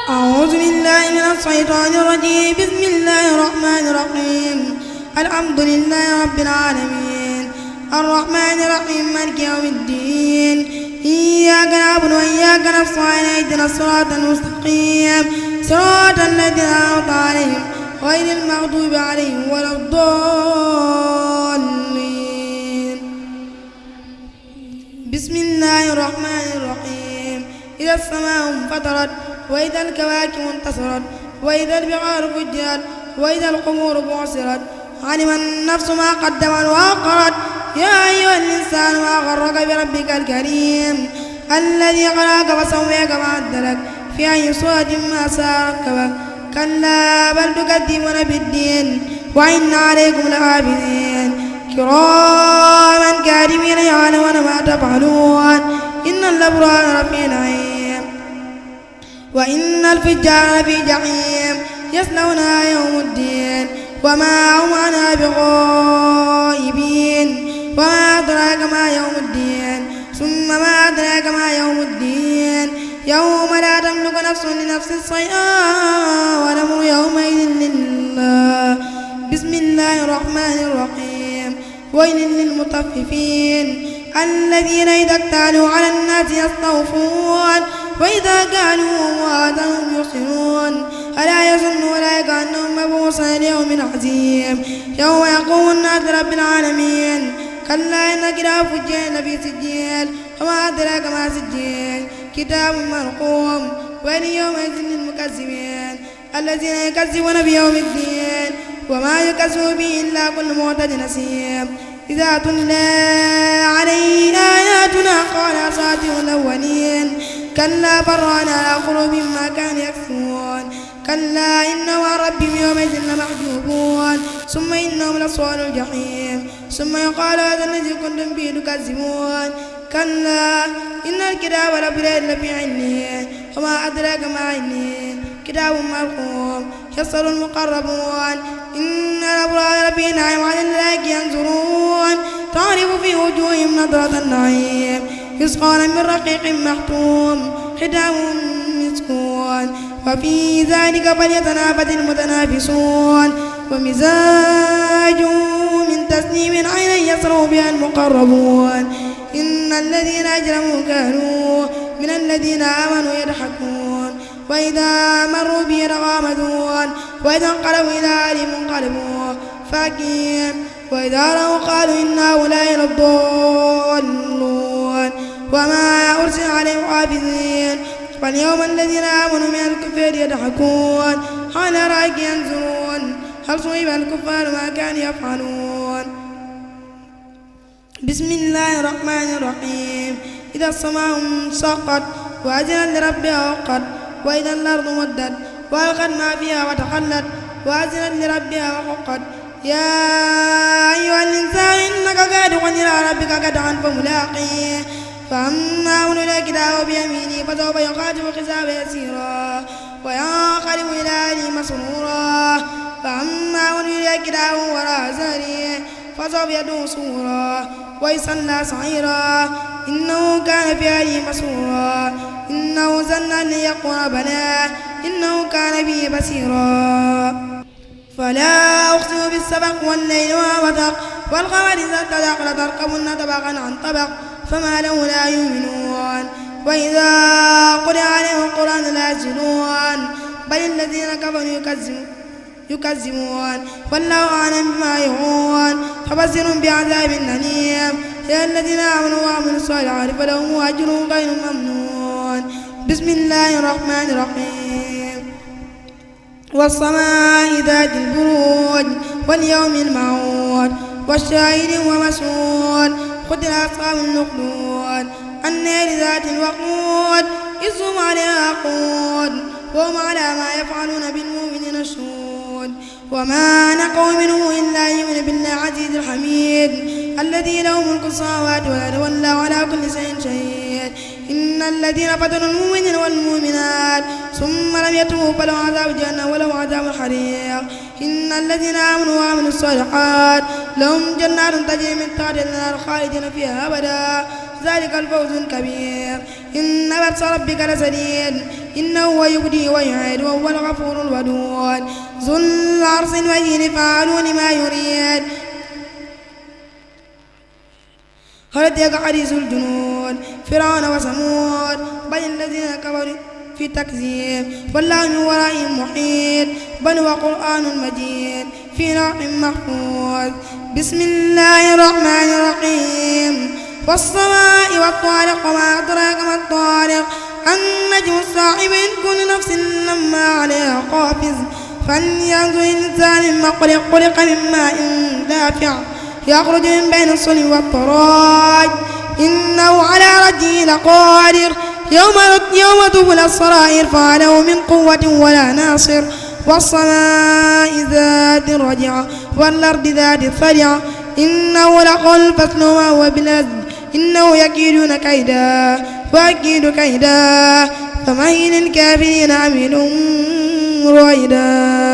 أعوذ بالله من الشيطان الرجيم. بسم الله الرحمن الرحيم. الحمد لله رب العالمين الرحمن الرحيم مالك يوم الدين. إياك نعبد وإياك نستعين اهدنا الصراط المستقيم صراط الذين أنعمت عليهم غير المغضوب عليهم ولا الضالين. بسم الله الرحمن الرحيم. إذا السماء انفطرت وإذا الكواكب انتصرت وإذا البحار فجرت وإذا القبور بعثرت علم النفس ما قدمت وأخرت. يا أيها الإنسان ما غرك بربك الكريم الذي خلقك فسويك وعدلك في أي صورة ما ساركبك. كلا بل تكذبون بالدين وإن عليكم لحافظين كراما كاتبين يعلمون ما تفعلون. إن الأبرار لفي نعيم وإن الفجار لفي جحيم يصلونها يوم الدين وما هم عنها بغائبين. وما أدراك ما يوم الدين ثم ما أدراك ما يوم الدين يوم لا تملك نفس لنفس شيئا والأمر يومئذ لله. بسم الله الرحمن الرحيم. ويل للمطففين الذين إذا اكتالوا على الناس يستوفون وإذا كانوا وزنهم يخسرون. ألا يظن أولئك أنهم مبعوثون ليوم عظيم يوم يقوم الناس رب العالمين. كلا إن كتاب الفجار لفي سجين وما أدراك ما سجين كتاب مرقوم. ويل يومئذ للمكذبين الذين يكذبون بيوم الدين وما يكذب به إلا كل معتد نسيم. إذا تتلى عليه آياتنا قال أساطير الأولين كلا بران على قلوبهم ما كانوا يكسبون. كلا إنهم عن ربهم يومئذ لمحجوبون ثم إنهم لصالو الجحيم ثم يقال هذا الذي كنتم به تكذبون. كلا إن الكتاب لفي عليين وما أدراك ما عليين كتاب مرقوم يسر المقربون. إن الأبرار لفي نعيم على الأرائك ينظرون تعرف في وجوههم نضرة النعيم يسقون من رقيق مختوم ختامه مسكون وفي ذلك فليتنافس المتنافسون. ومزاج من تسنيم عينا يشرب بها المقربون. إن الذين أجرموا كانوا من الذين آمنوا يضحكون وإذا مروا به يتغامزون وإذا انقلبوا إلى أهلهم انقلبوا فكهين وإذا رأوا قالوا إن هؤلاء لضالون وما أرسل عليهم حافظين. فاليوم الذين آمنوا من الكفار يضحكون على الأرائك ينظرون هل ثوب الكفار ما كانوا يفعلون. بسم الله الرحمن الرحيم. إذا السماء انشقت وأذنت لربها وقت وإذا الأرض مدت وألقت ما فيها وتخلت وأذنت لربها وحقت. يا أيها الإنسان إنك كادح إلى ربك كدحا فملاقيه. فأما من أوتي كتابه بيمينه فسوف يحاسب حسابا يسيرا وينقلب إلى أهله مسرورا. فأما من أوتي كتابه وراء ظهره فسوف يدعو ثبورا ويصلى سعيرا إنه كان في أهله مسرورا. إنه ظن أن لن يقول بلى إنه كان به بصيرا. فلا أقسم بالسبق والليل وما وسق والقمر إذا اتسق لتركبن طبقا عن طبق فما له لا يؤمنون. وإذا قرئ عليهم القرآن لا يسجدون بل الذين كفروا يكذبون والله أعلم بما يوعون. فبشرهم بعذاب أليم يا الذين آمنوا وعملوا الصالحات فلهم أجر غير ممنون. بسم الله الرحمن الرحيم. والسماء ذات البروج واليوم الموعود والشاهد ومشهود قتل أصحاب الأخدود النار ذات الوقود إذ هم عليها قود وهم على ما يفعلون بالمؤمنين شهود. وما نقوا منه إلا يؤمن بالله العزيز الحميد الذي له ملك السماوات والأرض والله على كل شيء شهيد. إن الذين فتنوا المؤمنين والمؤمنات ثم لم يتوبوا فلهم عذاب جهنم ولهم عذاب الحريق. إن الذين آمنوا وعملوا الصالحات لهم جنات تجري من تحتها الأنهار خالدين فيها أبدا ذلك الفوز الكبير. إن بطش ربك لشديد إنه هو يبدي ويعيد وهو الغفور الودود ذو العرش المجيد فعال لما يريد هل أتاك حديث الجنود فرعون وثمود بل الذين كفروا في تكذيب والله من ورائهم محيط بل هو قرآن مجيد في لوح محفوظ بسم الله الرحمن الرحيم والسماء والطارق وما أدراك ما الطارق النجم الثاقب إن كل نفس لما عليها حافظ فلينظر الإنسان مما خلق من ماء دافع يخرج من بين الصلب والترائب إنه على رجه لقادر يوم تبلى السرائر فما له من قوة ولا ناصر والسماء ذات الرجعة والأرض ذات الصرعة إنه لقول فصل ما هو بالهزل إنه يكيدون كيدا وأكيد كيدا فمهل الكافرين أمهلهم رويدا.